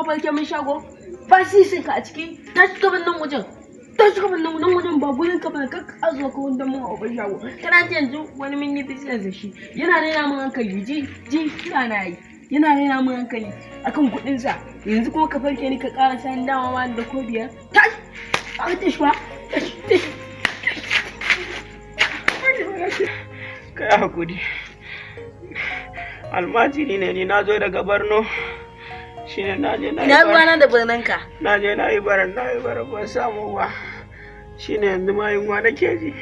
farke min shago ba sisin ka a ciki tashi ka nan wajen tashi ka nan wajen ba gurin ka ba ka azo ka wanda mun a shago kana ji yanzu wani min yi business da shi yana rena mun hankali ji yana yi yana rena mun hankali akan kuɗin sa yanzu kuma ka farke ni ka ƙara san dama ma da ko biyar tashi a tashi ba tashi kai hakuri almajiri ne ni na zo daga Borno shine na je na yi ina ruwana da birninka na je na yi baran ban samu ba shine yanzu ma yunwa nake ji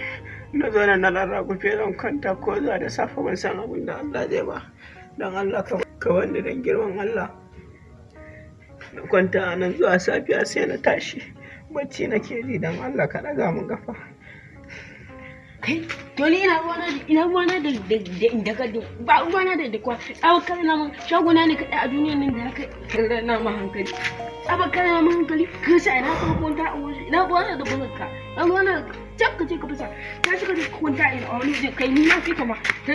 na zo na rarragufe zan kwanta ko za da safe ban san abin da Allah zai ba dan Allah ka wanda dan girman Allah na kwanta a nan zuwa safiya sai na tashi bacci nake ji dan Allah ka daga mun gafa kai to ni ina ruwana da inda ka ba ruwana da kwa tsawon na mun shaguna ne kaɗai a duniyar nan da haka kallon na ma hankali tsawon na ma hankali ka sa ina ka kwanta a waje ina ruwana da bazarka ina ruwana da can ka ce ka fasa ta shi ka kwanta a wani waje kai ni na fi kama ta